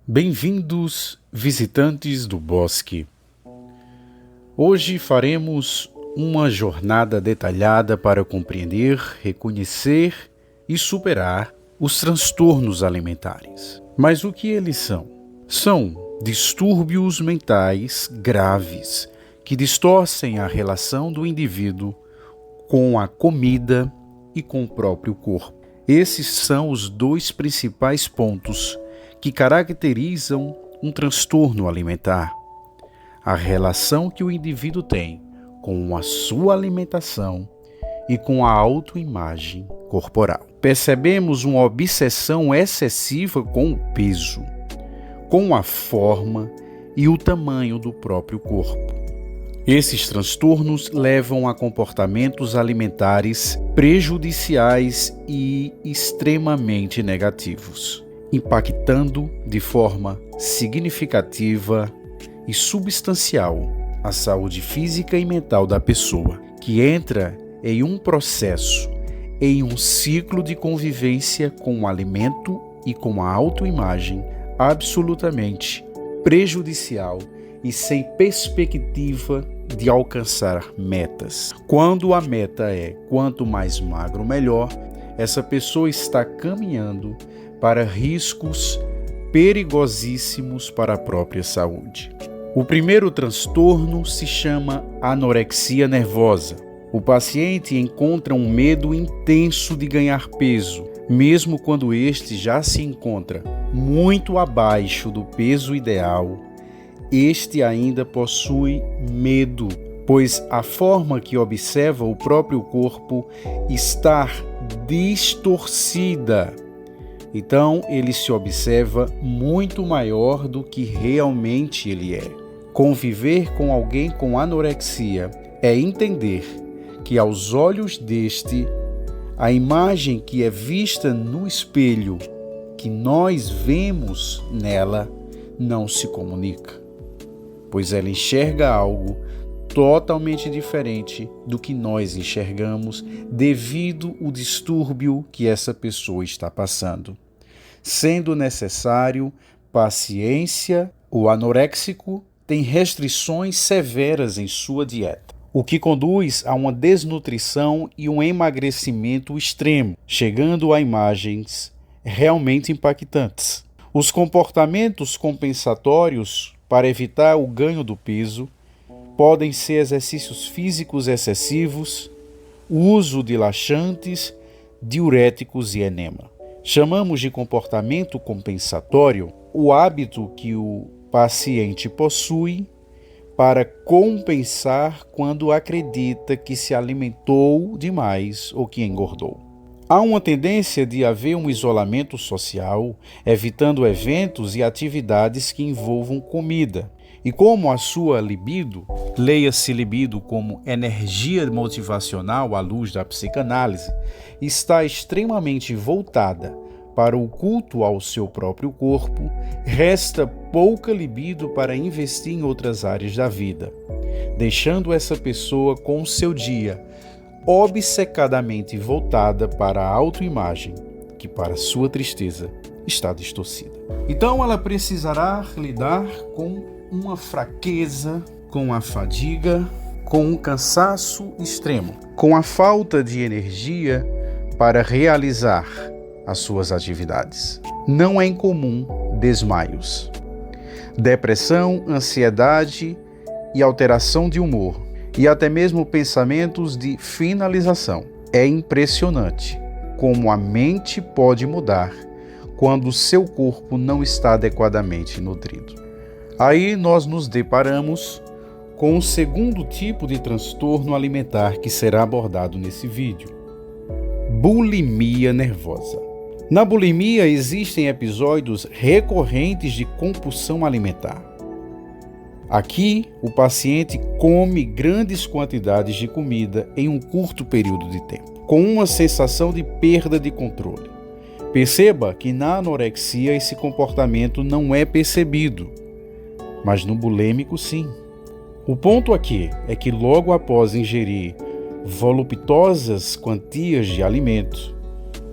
Bem-vindos, visitantes do bosque. Hoje faremos uma jornada detalhada para compreender, reconhecer e superar os transtornos alimentares. Mas o que eles são? São distúrbios mentais graves que distorcem a relação do indivíduo com a comida e com o próprio corpo. Esses são os dois principais pontos que caracterizam um transtorno alimentar: a relação que o indivíduo tem com a sua alimentação e com a autoimagem corporal. Percebemos uma obsessão excessiva com o peso, com a forma e o tamanho do próprio corpo. Esses transtornos levam a comportamentos alimentares prejudiciais e extremamente negativos, impactando de forma significativa e substancial a saúde física e mental da pessoa, que entra em um processo, em um ciclo de convivência com o alimento e com a autoimagem absolutamente prejudicial e sem perspectiva de alcançar metas. Quando a meta é quanto mais magro, melhor, essa pessoa está caminhando para riscos perigosíssimos para a própria saúde. O primeiro transtorno se chama anorexia nervosa. O paciente encontra um medo intenso de ganhar peso, mesmo quando este já se encontra muito abaixo do peso ideal. Este ainda possui medo, pois a forma que observa o próprio corpo está distorcida. Então, ele se observa muito maior do que realmente ele é. Conviver com alguém com anorexia é entender que, aos olhos deste, a imagem que é vista no espelho, que nós vemos nela, não se comunica, pois ela enxerga algo totalmente diferente do que nós enxergamos devido ao distúrbio que essa pessoa está passando. Sendo necessário paciência, o anoréxico tem restrições severas em sua dieta, o que conduz a uma desnutrição e um emagrecimento extremo, chegando a imagens realmente impactantes. Os comportamentos compensatórios para evitar o ganho do peso podem ser exercícios físicos excessivos, uso de laxantes, diuréticos e enema. Chamamos de comportamento compensatório o hábito que o paciente possui para compensar quando acredita que se alimentou demais ou que engordou. Há uma tendência de haver um isolamento social, evitando eventos e atividades que envolvam comida. E como a sua libido, leia-se libido como energia motivacional à luz da psicanálise, está extremamente voltada para o culto ao seu próprio corpo, resta pouca libido para investir em outras áreas da vida, deixando essa pessoa com o seu dia obcecadamente voltada para a autoimagem, que para sua tristeza está distorcida. Então ela precisará lidar com uma fraqueza, com a fadiga, com um cansaço extremo, com a falta de energia para realizar as suas atividades. Não é incomum desmaios, depressão, ansiedade e alteração de humor, e até mesmo pensamentos de finalização. É impressionante como a mente pode mudar quando o seu corpo não está adequadamente nutrido. Aí nós nos deparamos com o segundo tipo de transtorno alimentar que será abordado nesse vídeo: bulimia nervosa. Na bulimia existem episódios recorrentes de compulsão alimentar. Aqui, o paciente come grandes quantidades de comida em um curto período de tempo, com uma sensação de perda de controle. Perceba que na anorexia esse comportamento não é percebido, mas no bulêmico sim. O ponto aqui é que logo após ingerir voluptuosas quantias de alimento,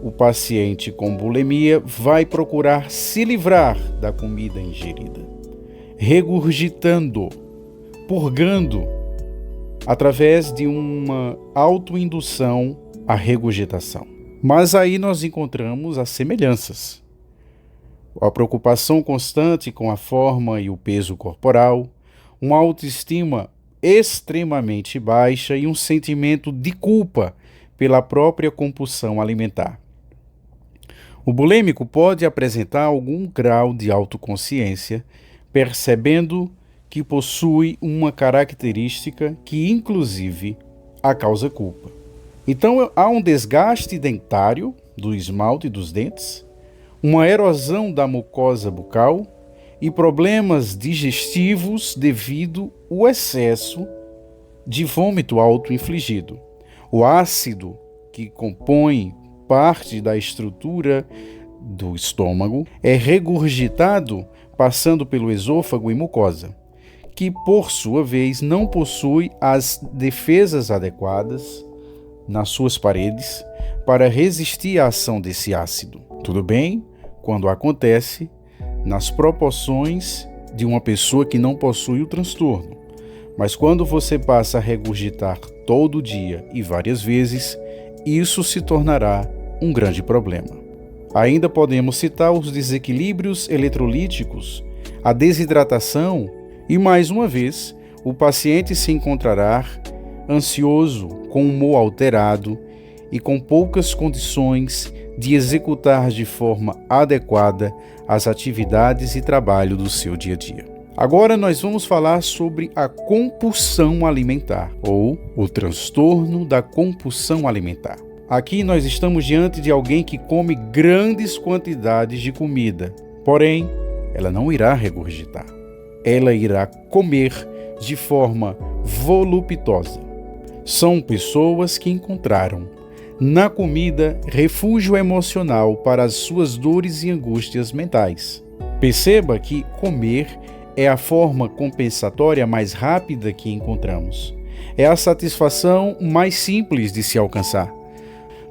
o paciente com bulimia vai procurar se livrar da comida ingerida, regurgitando, purgando, através de uma autoindução à regurgitação. Mas aí nós encontramos as semelhanças. A preocupação constante com a forma e o peso corporal, uma autoestima extremamente baixa e um sentimento de culpa pela própria compulsão alimentar. O bulímico pode apresentar algum grau de autoconsciência, percebendo que possui uma característica que, inclusive, a causa culpa. Então, há um desgaste dentário do esmalte dos dentes, uma erosão da mucosa bucal e problemas digestivos devido ao excesso de vômito autoinfligido. O ácido que compõe parte da estrutura do estômago é regurgitado passando pelo esôfago e mucosa, que por sua vez não possui as defesas adequadas nas suas paredes para resistir à ação desse ácido. Tudo bem quando acontece nas proporções de uma pessoa que não possui o transtorno, mas quando você passa a regurgitar todo dia e várias vezes, isso se tornará um grande problema. Ainda podemos citar os desequilíbrios eletrolíticos, a desidratação e, mais uma vez, o paciente se encontrará ansioso, com humor alterado e com poucas condições de executar de forma adequada as atividades e trabalho do seu dia a dia. Agora nós vamos falar sobre a compulsão alimentar, ou o transtorno da compulsão alimentar. Aqui nós estamos diante de alguém que come grandes quantidades de comida, porém, ela não irá regurgitar. Ela irá comer de forma voluptuosa. São pessoas que encontraram na comida refúgio emocional para as suas dores e angústias mentais. Perceba que comer é a forma compensatória mais rápida que encontramos. É a satisfação mais simples de se alcançar.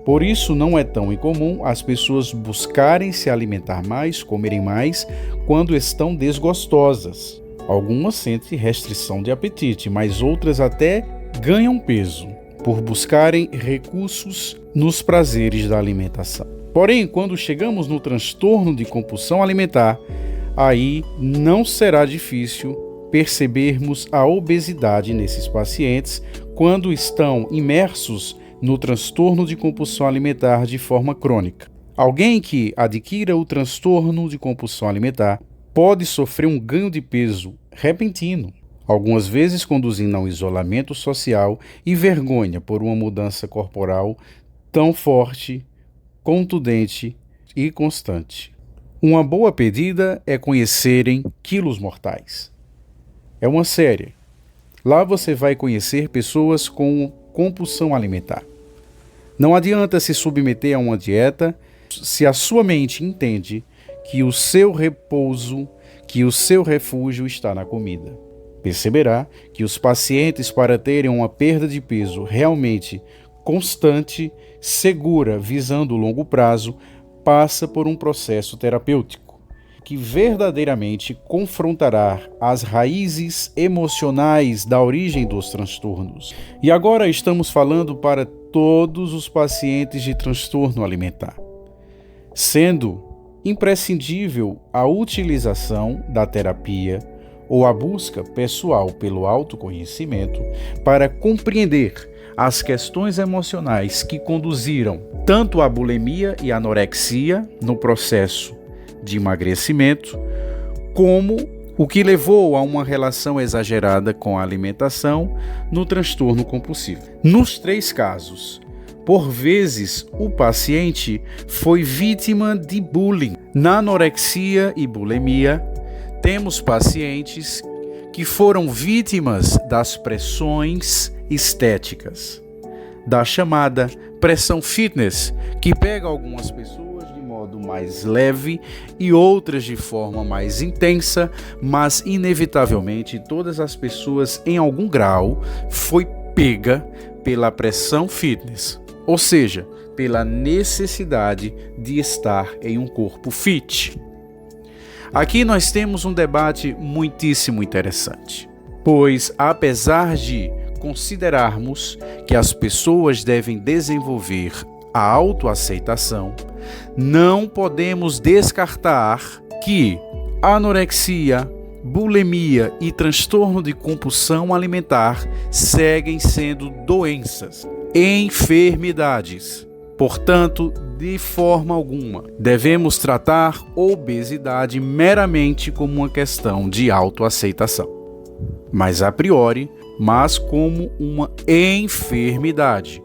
Por isso, não é tão incomum as pessoas buscarem se alimentar mais, comerem mais, quando estão desgostosas. Algumas sentem restrição de apetite, mas outras até ganham peso por buscarem recursos nos prazeres da alimentação. Porém, quando chegamos no transtorno de compulsão alimentar, aí não será difícil percebermos a obesidade nesses pacientes quando estão imersos no transtorno de compulsão alimentar de forma crônica. Alguém que adquira o transtorno de compulsão alimentar pode sofrer um ganho de peso repentino, algumas vezes conduzindo a um isolamento social e vergonha por uma mudança corporal tão forte, contundente e constante. Uma boa pedida é conhecerem Quilos Mortais. É uma série. Lá você vai conhecer pessoas com compulsão alimentar. Não adianta se submeter a uma dieta se a sua mente entende que o seu repouso, que o seu refúgio está na comida. Perceberá que os pacientes, para terem uma perda de peso realmente constante, segura, visando o longo prazo, passa por um processo terapêutico que verdadeiramente confrontará as raízes emocionais da origem dos transtornos. E agora estamos falando para todos os pacientes de transtorno alimentar, sendo imprescindível a utilização da terapia ou a busca pessoal pelo autoconhecimento para compreender as questões emocionais que conduziram tanto a bulimia e a anorexia no processo de emagrecimento, como o que levou a uma relação exagerada com a alimentação no transtorno compulsivo. Nos 3 casos, por vezes, o paciente foi vítima de bullying. Na anorexia e bulimia, temos pacientes que foram vítimas das pressões estéticas, da chamada pressão fitness, que pega algumas pessoas de modo mais leve e outras de forma mais intensa, mas inevitavelmente todas as pessoas em algum grau foi pega pela pressão fitness. Ou seja, pela necessidade de estar em um corpo fit. Aqui nós temos um debate muitíssimo interessante, pois apesar de considerarmos que as pessoas devem desenvolver a autoaceitação, não podemos descartar que anorexia, bulimia e transtorno de compulsão alimentar seguem sendo doenças, enfermidades. Portanto, de forma alguma, devemos tratar obesidade meramente como uma questão de autoaceitação, mas a priori, mas como uma enfermidade.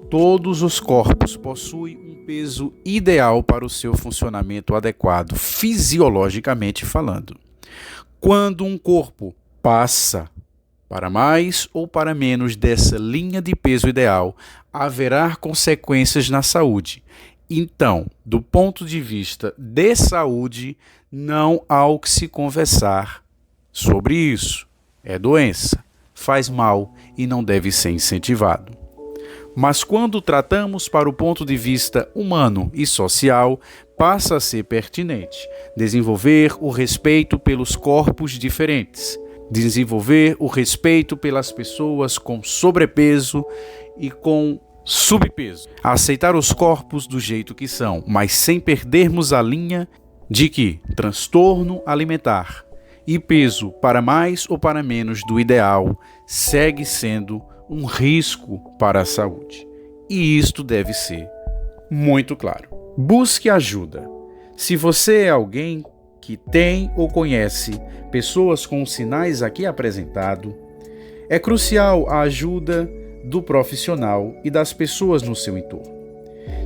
Todos os corpos possuem um peso ideal para o seu funcionamento adequado, fisiologicamente falando. Quando um corpo passa para mais ou para menos dessa linha de peso ideal, haverá consequências na saúde. Então, do ponto de vista de saúde, não há o que se conversar sobre isso. É doença, faz mal e não deve ser incentivado. Mas quando tratamos para o ponto de vista humano e social, passa a ser pertinente desenvolver o respeito pelos corpos diferentes, desenvolver o respeito pelas pessoas com sobrepeso e com subpeso, aceitar os corpos do jeito que são, mas sem perdermos a linha de que transtorno alimentar e peso para mais ou para menos do ideal segue sendo um risco para a saúde. E isto deve ser muito claro. Busque ajuda. Se você é alguém que tem ou conhece pessoas com os sinais aqui apresentados, é crucial a ajuda do profissional e das pessoas no seu entorno.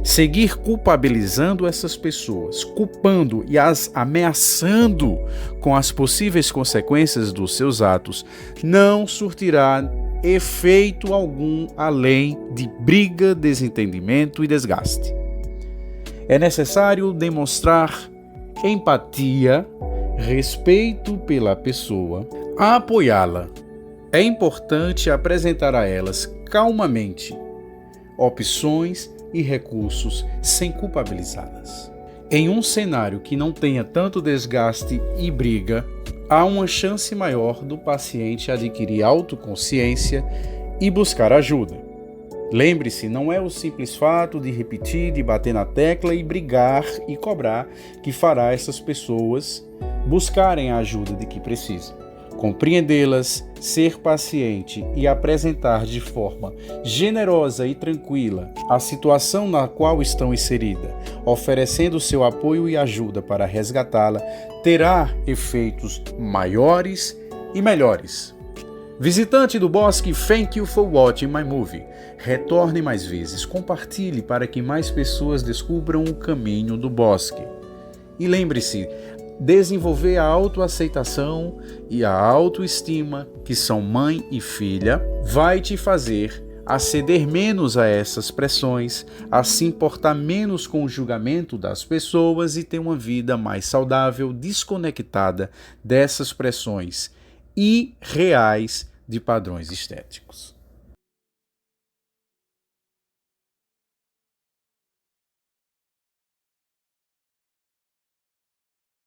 Seguir culpabilizando essas pessoas, culpando e as ameaçando com as possíveis consequências dos seus atos, não surtirá efeito algum além de briga, desentendimento e desgaste. É necessário demonstrar empatia, respeito pela pessoa, apoiá-la. É importante apresentar a elas calmamente opções e recursos sem culpabilizá-las. Em um cenário que não tenha tanto desgaste e briga, há uma chance maior do paciente adquirir autoconsciência e buscar ajuda. Lembre-se, não é o simples fato de repetir, de bater na tecla e brigar e cobrar que fará essas pessoas buscarem a ajuda de que precisam. Compreendê-las, ser paciente e apresentar de forma generosa e tranquila a situação na qual estão inseridas, oferecendo seu apoio e ajuda para resgatá-la, terá efeitos maiores e melhores. Visitante do bosque, thank you for watching my movie. Retorne mais vezes, compartilhe para que mais pessoas descubram o caminho do bosque. E lembre-se, desenvolver a autoaceitação e a autoestima, que são mãe e filha, vai te fazer a ceder menos a essas pressões, a se importar menos com o julgamento das pessoas e ter uma vida mais saudável, desconectada dessas pressões irreais de padrões estéticos.